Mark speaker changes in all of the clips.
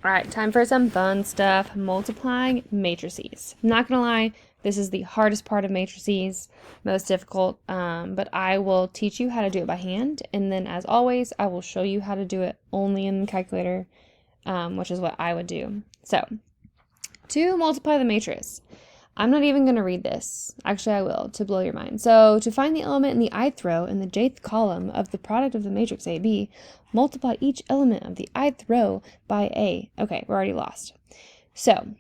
Speaker 1: All right, time for some fun stuff. Multiplying matrices. I'm not gonna lie, this is the hardest part of matrices, most difficult, but I will teach you how to do it by hand, and then as always, I will show you how to do it only in the calculator, which is what I would do. So, to multiply the matrix, I'm not even going to read this. Actually, I will, to blow your mind. So, to find the element in the ith row in the jth column of the product of the matrix AB, multiply each element of the ith row by A. Okay, we're already lost. So,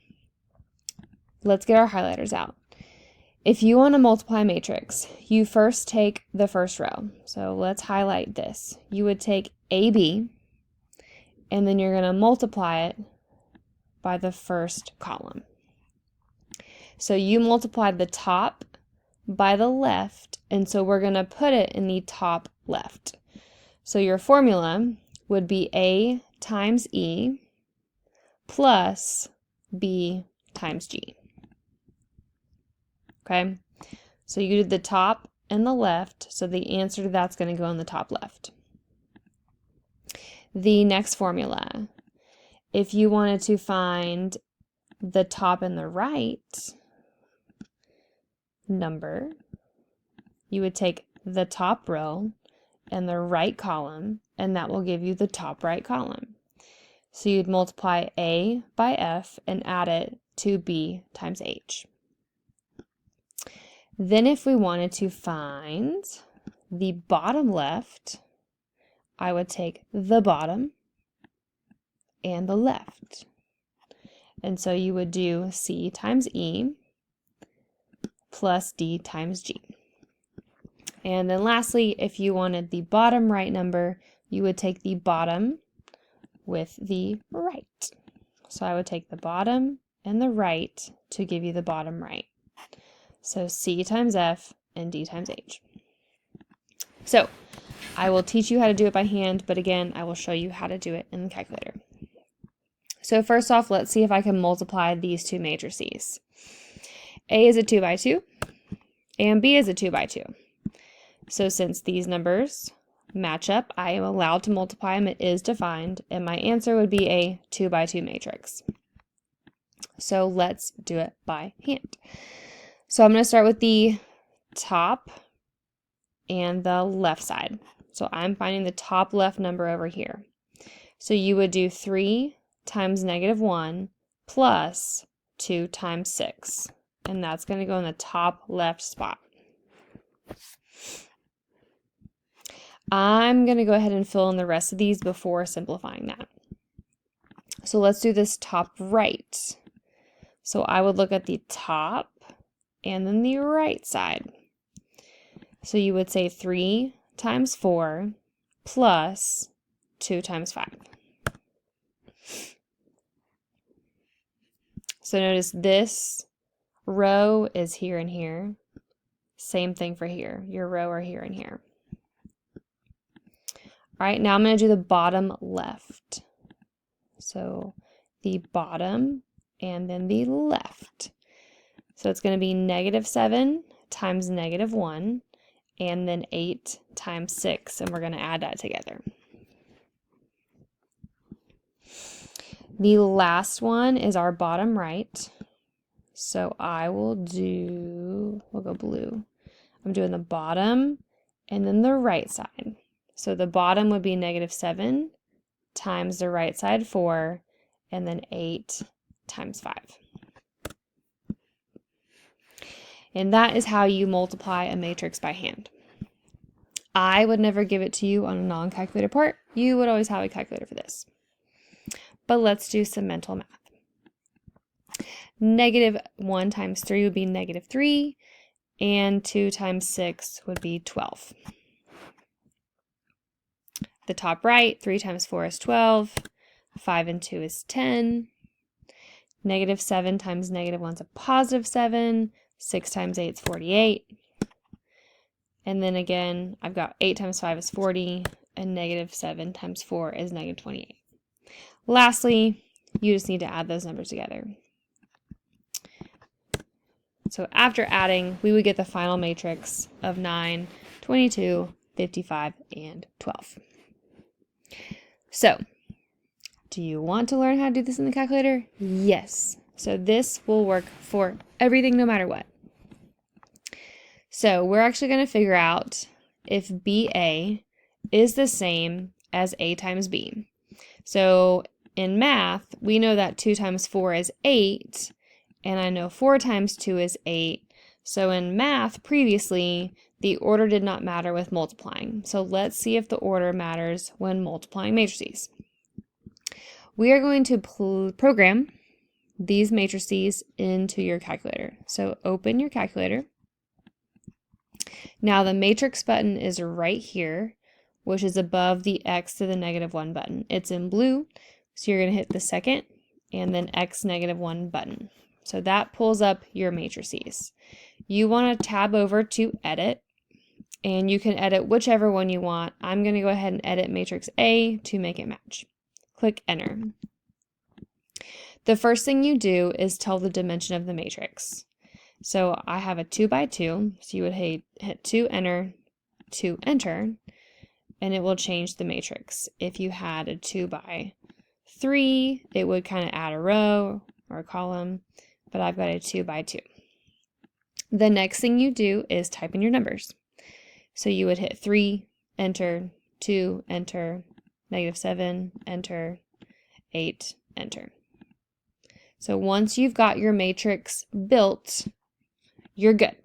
Speaker 1: let's get our highlighters out. If you want to multiply a matrix, you first take the first row. So, let's highlight this. You would take AB, and then you're going to multiply it by the first column. So you multiplied the top by the left, and so we're going to put it in the top left. So your formula would be A times E plus B times G. Okay, so you did the top and the left, so the answer to that's going to go in the top left. The next formula, if you wanted to find the top and the right number, you would take the top row and the right column, and that will give you the top right column. So you'd multiply A by F and add it to B times H. Then if we wanted to find the bottom left, I would take the bottom and the left. And so you would do C times E plus D times G. And then lastly, if you wanted the bottom right number, you would take the bottom with the right. So I would take the bottom and the right to give you the bottom right. So C times F and D times H. So I will teach you how to do it by hand, but again, I will show you how to do it in the calculator. So first off, let's see if I can multiply these two matrices. A is a 2 by 2, and B is a 2 by 2. So since these numbers match up, I am allowed to multiply them. It is defined, and my answer would be a 2 by 2 matrix. So let's do it by hand. So I'm going to start with the top and the left side. So I'm finding the top left number over here. So you would do 3 times -1 plus 2 times 6. And that's going to go in the top left spot. I'm going to go ahead and fill in the rest of these before simplifying that. So let's do this top right. So I would look at the top and then the right side. So you would say 3 times 4 plus 2 times 5. So notice this row is here and here. Same thing for here. Your row are here and here. All right, now I'm going to do the bottom left. So the bottom and then the left. So it's going to be -7 times -1 and then 8 times 6, and we're going to add that together. The last one is our bottom right. So we'll go blue. I'm doing the bottom and then the right side. So the bottom would be -7 times the right side 4 and then 8 times 5. And that is how you multiply a matrix by hand. I would never give it to you on a non-calculator part. You would always have a calculator for this. But let's do some mental math. -1 times 3 would be -3, and 2 times 6 would be 12. The top right, 3 times 4 is 12, 5 and 2 is 10, -7 times -1 is a +7, 6 times 8 is 48, and then again, I've got 8 times 5 is 40, and -7 times 4 is -28. Lastly, you just need to add those numbers together. So after adding, we would get the final matrix of 9, 22, 55, and 12. So Do you want to learn how to do this in the calculator? Yes. So this will work for everything no matter what. So we're actually going to figure out if BA is the same as A times B. So in math, we know that 2 times 4 is 8, and I know 4 times 2 is 8. So in math previously, the order did not matter with multiplying. So let's see if the order matters when multiplying matrices. We are going to program these matrices into your calculator. So open your calculator. Now the matrix button is right here, which is above the x to the -1 button. It's in blue, so you're going to hit the second and then x -1 button. So that pulls up your matrices. You want to tab over to edit, and you can edit whichever one you want. I'm going to go ahead and edit matrix A to make it match. Click enter. The first thing you do is tell the dimension of the matrix. So I have a 2 by 2, so you would hit 2 enter, and it will change the matrix. If you had a 2 by 3, it would kind of add a row or a column, but I've got a 2 by 2. The next thing you do is type in your numbers. So you would hit 3, enter, 2, enter, -7, enter, 8, enter. So once you've got your matrix built, you're good.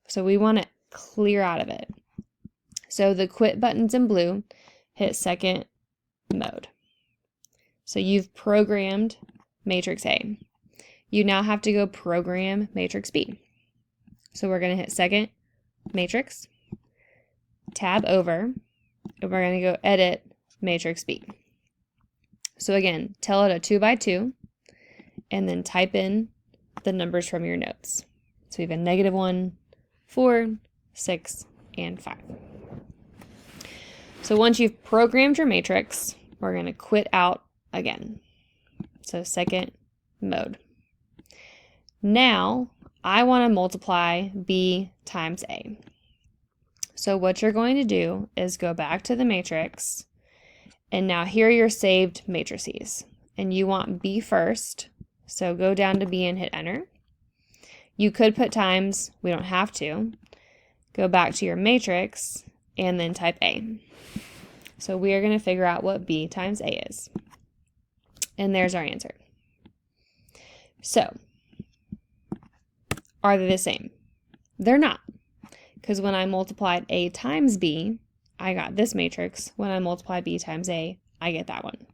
Speaker 1: So we want to clear out of it. So the quit button's in blue, hit second mode. So you've programmed matrix A. You now have to go program matrix B. So we're going to hit second matrix, tab over, and we're going to go edit matrix B. So again, tell it a 2 by 2, and then type in the numbers from your notes. So we have a -1, 4, 6, and 5. So once you've programmed your matrix, we're going to quit out again. So second mode. Now I want to multiply B times A. So what you're going to do is go back to the matrix, and now here are your saved matrices. And you want B first, so go down to B and hit enter. You could put times, we don't have to. Go back to your matrix and then type A. So we are going to figure out what B times A is. And there's our answer. So, are they the same? They're not. Because when I multiplied A times B, I got this matrix. When I multiply B times A, I get that one.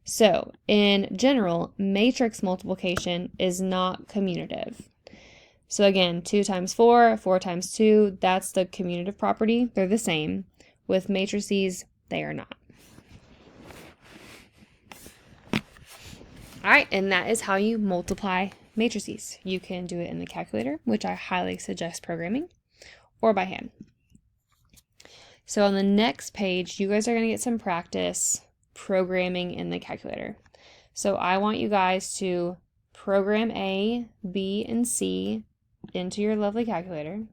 Speaker 1: So, in general, matrix multiplication is not commutative. So again, 2 times 4, 4 times 2, that's the commutative property. They're the same. With matrices, they are not. All right, and that is how you multiply matrices. You can do it in the calculator, which I highly suggest programming, or by hand. So on the next page, you guys are going to get some practice programming in the calculator. So I want you guys to program A, B, and C into your lovely calculator,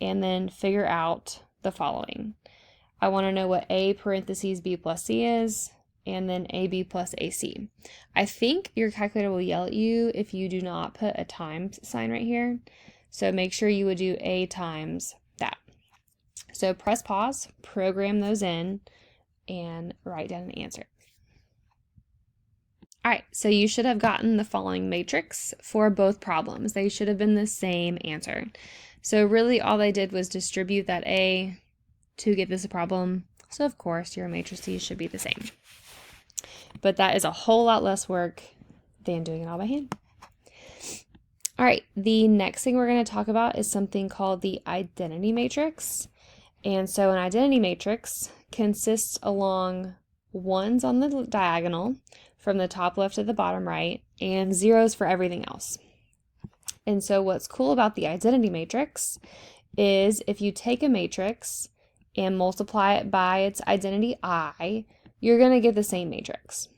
Speaker 1: and then figure out the following. I want to know what A parentheses B plus C is, and then AB plus AC. I think your calculator will yell at you if you do not put a times sign right here. So make sure you would do A times that. So press pause, program those in, and write down an answer. All right, so you should have gotten the following matrix for both problems. They should have been the same answer. So really all they did was distribute that A to get this a problem. So of course your matrices should be the same. But that is a whole lot less work than doing it all by hand. All right, the next thing we're going to talk about is something called the identity matrix. And so an identity matrix consists along ones on the diagonal from the top left to the bottom right, and zeros for everything else. And so what's cool about the identity matrix is if you take a matrix and multiply it by its identity I, you're going to get the same matrix.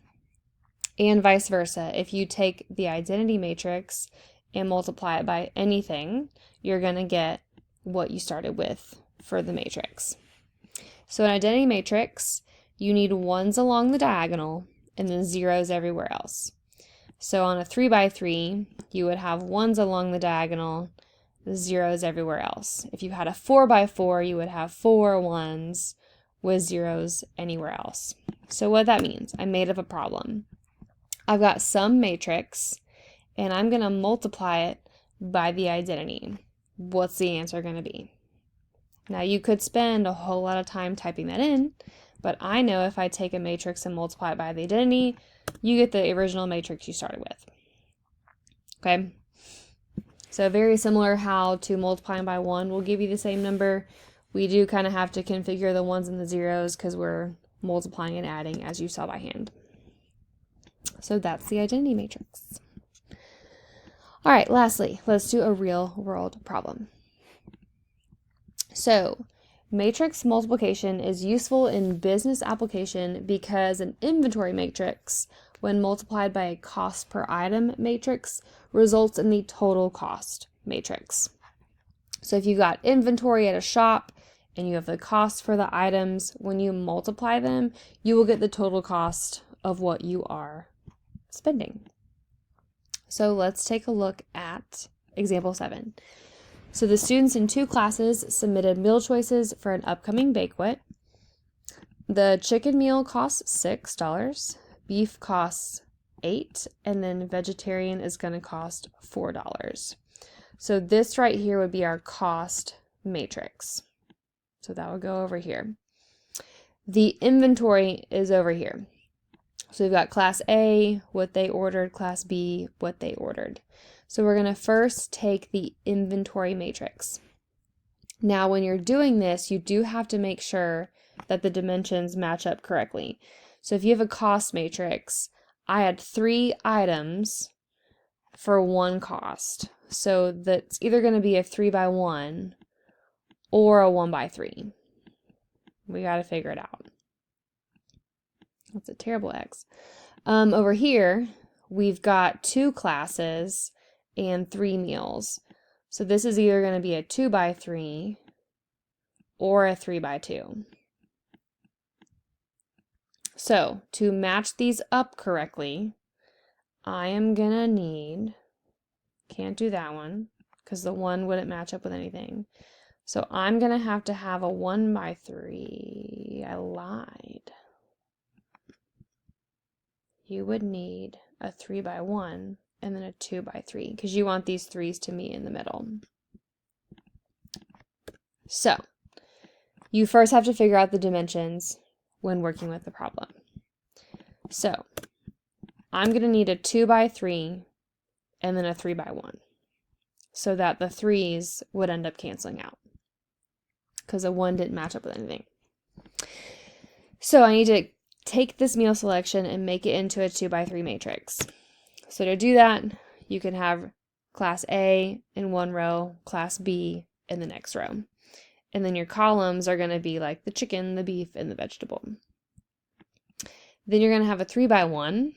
Speaker 1: And vice versa. If you take the identity matrix and multiply it by anything, you're going to get what you started with for the matrix. So an identity matrix, you need ones along the diagonal and then zeros everywhere else. So on a 3 by 3, you would have ones along the diagonal, zeros everywhere else. If you had a 4 by 4, you would have 4 ones with zeros anywhere else. So what that means, I made up a problem. I've got some matrix, and I'm going to multiply it by the identity. What's the answer going to be? Now you could spend a whole lot of time typing that in, but I know if I take a matrix and multiply it by the identity, you get the original matrix you started with. Okay? So very similar how to multiplying by 1 will give you the same number. We do kind of have to configure the ones and the zeros because we're multiplying and adding as you saw by hand. So that's the identity matrix. All right, lastly, let's do a real world problem. So matrix multiplication is useful in business application because an inventory matrix, when multiplied by a cost per item matrix, results in the total cost matrix. So if you've got inventory at a shop and you have the cost for the items, when you multiply them, you will get the total cost of what you are spending. So let's take a look at example 7. So the students in 2 classes submitted meal choices for an upcoming banquet. The chicken meal costs $6, beef costs $8, and then vegetarian is going to cost $4. So this right here would be our cost matrix. So that would go over here. The inventory is over here. So we've got class A, what they ordered, class B, what they ordered. So we're going to first take the inventory matrix. Now, when you're doing this, you do have to make sure that the dimensions match up correctly. So if you have a cost matrix, I had 3 items for 1 cost. So that's either going to be a 3 by 1 or a 1 by 3. We got to figure it out. That's a terrible X. Over here, we've got 2 classes and 3 meals. So this is either going to be a 2 by 3 or a 3 by 2. So to match these up correctly, I am going to need, can't do that one because the 1 wouldn't match up with anything. So I'm going to have a 1 by 3. I lied. You would need a 3 by 1 and then a 2 by 3 because you want these 3's to meet in the middle. So you first have to figure out the dimensions when working with the problem. So I'm going to need a 2 by 3 and then a 3 by 1 so that the 3's would end up canceling out because a 1 didn't match up with anything. So I need to take this meal selection and make it into a 2 by 3 matrix. So to do that, you can have class A in one row, class B in the next row. And then your columns are going to be like the chicken, the beef, and the vegetable. Then you're going to have a 3 by 1,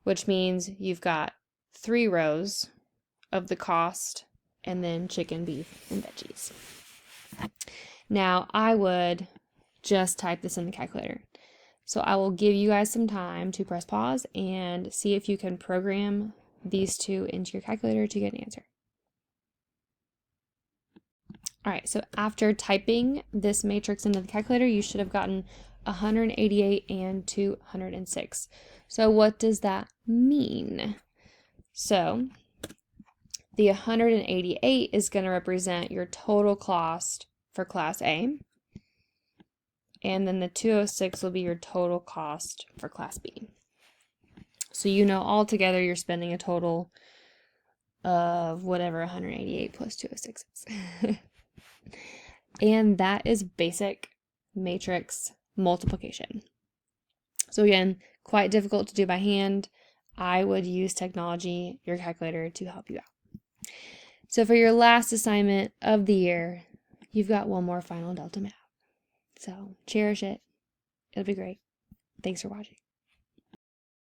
Speaker 1: which means you've got 3 rows of the cost and then chicken, beef, and veggies. Now I would just type this in the calculator. So I will give you guys some time to press pause and see if you can program these 2 into your calculator to get an answer. All right, so after typing this matrix into the calculator, you should have gotten 188 and 206. So what does that mean? So the 188 is going to represent your total cost for class A. And then the 206 will be your total cost for class B. So you know altogether you're spending a total of whatever 188 plus 206 is. And that is basic matrix multiplication. So again, quite difficult to do by hand. I would use technology, your calculator, to help you out. So for your last assignment of the year, you've got one more final Delta Math. So cherish it. It'll be great. Thanks for watching.